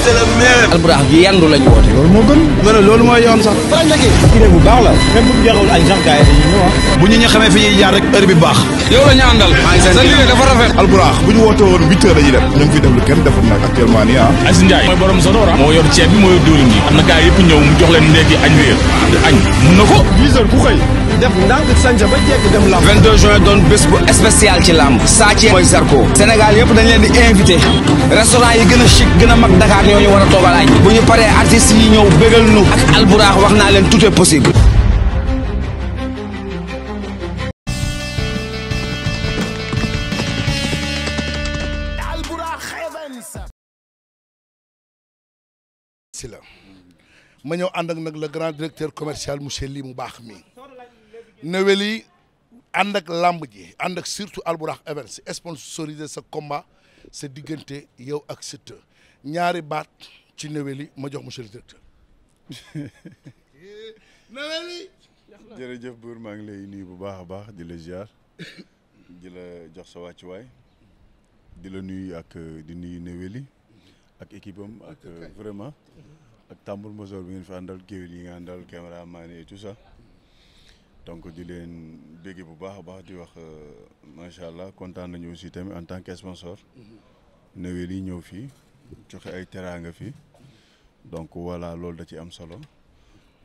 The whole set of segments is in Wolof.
c'est le meilleur. Alburax gi yandu lañ woote. loolu moo gën. ma ne loolu mooy yoon sax. faral nagi idée bu baax la. même bu ñu jeexul añ sax gars yi dañuy ñëw bu ñu ñu xamee fi ñuy jaar rek heure bi baax. yow la ñu àndal. sa liggéey dafa rafet. Alburax bu ñu woote woon 8 heures dañuy def ñu ngi fi def lu kenn deful nag actuellement nii ah. Aziz Ndiaye mooy borom Sonora moo yor ceeb bi moo yor diwlin bi am na gars yëpp ñëw mu jox leen ndéegi añ réer añ mun na ko 10 heures ku xëy def ndànk sañ ba jekk dem lamb. 22 juin doon bés bu spécial ci lamb. Sa Thiès mooy Zarko. Sénégal yëpp dañ leen di invité. restaurant yi gën a chic gën a mag Dakar ñoo ñu war a toogal añ. bu ñu paree artistes yi ñëw bégal nu. ak Alburax wax naa leen tout est possible. si la ma ñëw ànd ak nag le grand directeur commercial monsieur Ly mu baax mi Neweli ànd ak lamb ji ànd ak surtout Alburax Events sponsorisé sa combat sa diggante yow ak Siteu ñaari baat ci Neweli ma jox monsieur le directeur. Neweli. jërëjëf buur maa ngi lay nuyu bu baax a baax di la ziar di la jox sa wàccuwaay di la nuyu ak di nuyu Neweli ak équipe am ak vraiment ak tambour major bi ngeen fi àndal géwél yi nga àndal caméraman et tout ça donc di leen bégge bu baax a baax di wax macha allah kontaan nañu aussi tamit en tant que sponsor Neweli ñëw fii joxe ay teraanga fii donc voilà loolu da ci am solo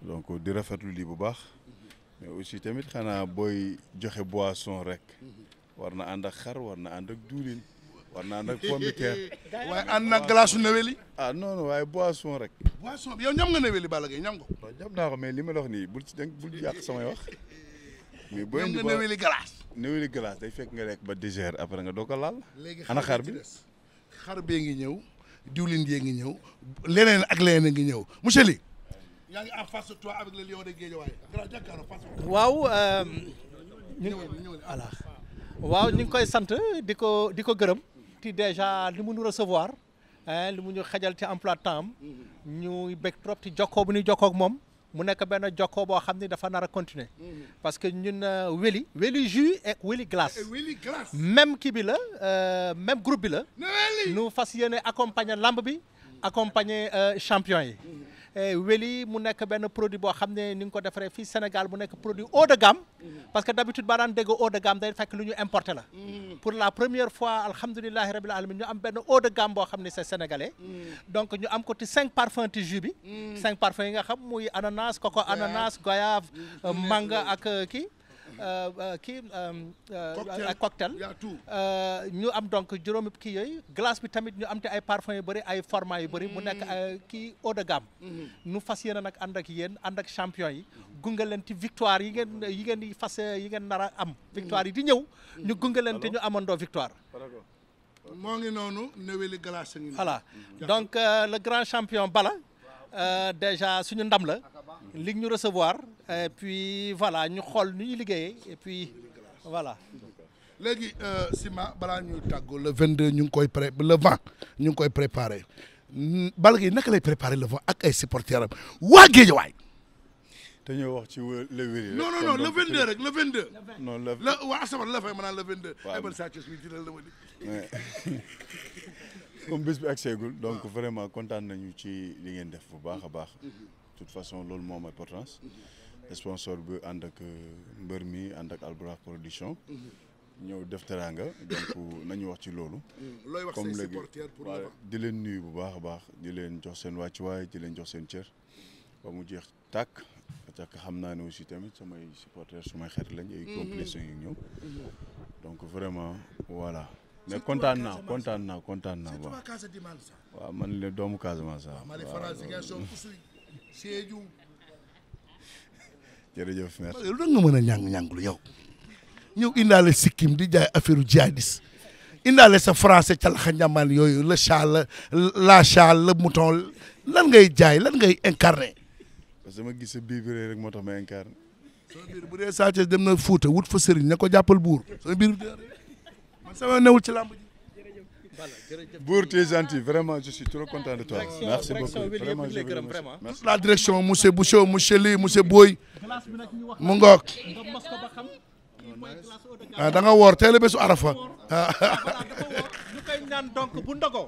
donc di rafetlu lii bu baax mais aussi tamit xanaa booy joxe boisson rek war na ànd ak xar war na ànd ak duulin war na ànd ak pomme de terre. waaye ànd nag glace Neweli. ah non non waaye boisson rek. boisson bi yow ñam nga Neweli Balla Gaye ñam ko. waaw ñam naa ko mais li ma la wax nii bul yàq samay wax. mais booy indi ñam nga Neweli glace. Neweli glace day fekk nga lekk ba dessert après nga doo ko laal. léegi ana xar bi xar bee ngi ñëw diwlin yee ngi ñëw leneen ak leneen ngi ñëw monsieur Ly. yaa ngi en face de toi avec le lion de Guédiawaye. waaw voilà waaw ñu ngi koy sant di ko gërëm ci déjà li mu nu recevoir li mu ñu xajal ci emploi de temps ñu bég trop ci jokkoo bu ñuy jokkoo ak moom mu nekk benn jokkoo boo xam ni dafa nar a continuer parce que ñun Weli jus et Weli glace même kii bi la même groupe bi la nu fas yéene accompagner lamb bi accompagner champion yi Weli mu nekk benn produit boo xam ne ni nga ko defaree fii Sénégal mu nekk produit haut de gamme parce que d'habitude baa daan dégg haut de gamme day fekk lu ñu importé la pour la première fois alhamdulilahi rabil alamin ñu am benn haut de gamme boo xam ne c'est sénégalais donc ñu am ko ci 5 parfums ci jus bi 5 parfums yi nga xam muy ananas coco ananas goyave mangue ak kii ak cocktail ñu am donc juróomi kii yooyu glace bi tamit ñu am te ay parfum yu bëri ay format yu bëri mu nekk kii haut de gamme nu fas yéene nag ànd ak yéen ànd ak champion yi gunge leen ci victoire yi ngeen di fas yi ngeen nar a am victoire yi di ñëw ñu gunge leen te ñu amandoo victoire moo ngi noonu Neweli glace ngi voilà donc le grand champion Balla déjà suñu ndam la li ñu recevoir et puis voilà ñu xool nu ñuy liggéeyee et puis voilà. léegi Sima balaa ñuy tàggoo le 22 ñu ngi koy le 20 ñu ngi koy préparé Balla Gaye naka lay préparé le 20 ak ay supporters am waa Guédiawaye. te ñoo wax ci le Weli. non le 22 rek le 22. non waa Asabar la fay ma naan le 22. waaw ayibal Sa Thiès mi jëlal la ma di. comme bés bi ak seegul donc vraiment kontaan nañu ci li ngeen def bu baax a baax de toute façon loolu moom importance sponsor bi ànd ak mbër mi ànd ak Alburax production ñëw def teraanga donc nañu wax ci loolu looy wax say supporters pour di leen nuyu bu baax a baax di leen jox seen wàccuwaay di leen jox seen cër ba mu jeex tàkk parce que xam naa ne aussi tamit samay supporters sumay xarit lañ ay complices yu ñëw donc vraiment voilà mais kontaan naa waaw man le doomu Casamance jërëjëf merci lu tax nga mën a ñàng-ñànglu yow ñëw indaale sikkim di jaay affaire jihadiste indaale sa français calaxa njàmbaan yooyu le chat la chat le mouton lan ngay jaay lan ngay incarné parce que ma gis sa biir bi rek moo tax ma incarné sama biir bu dee Sa Thiès dem na Fuuta wut fa sëriñ na ko jàppal buur sama biir man sama newul ci làmb ji Bour, tu es gentil, vraiment, je suis trop content de toi. Merci beaucoup. Vraiment, merci. La direction, monsieur Bouchot, monsieur Ly, monsieur Boy. mu ngoog. da nga woor teel a bésu Arafa. naan donc bu ndogo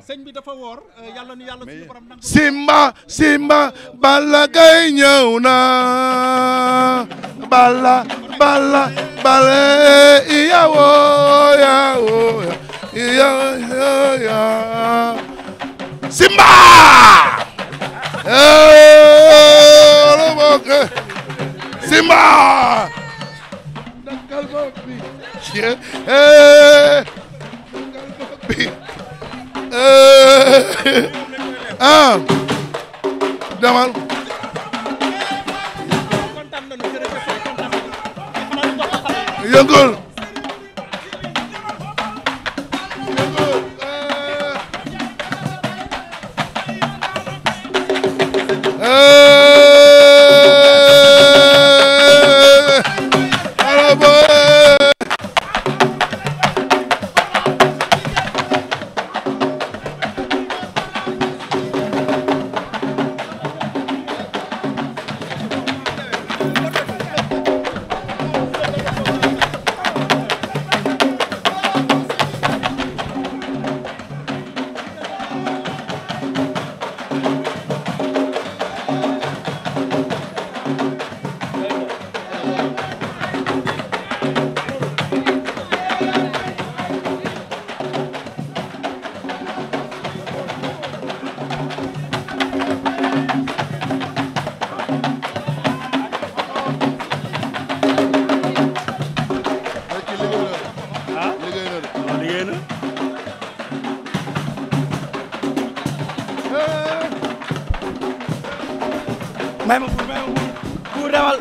sëñ bi dafa woor yàlla nu yàlla suñu borom nangu Simba Balla Gaye ñëw na Balla iyawo ya Simba Simba dangal bopp bi demal yëngul may ma buur demal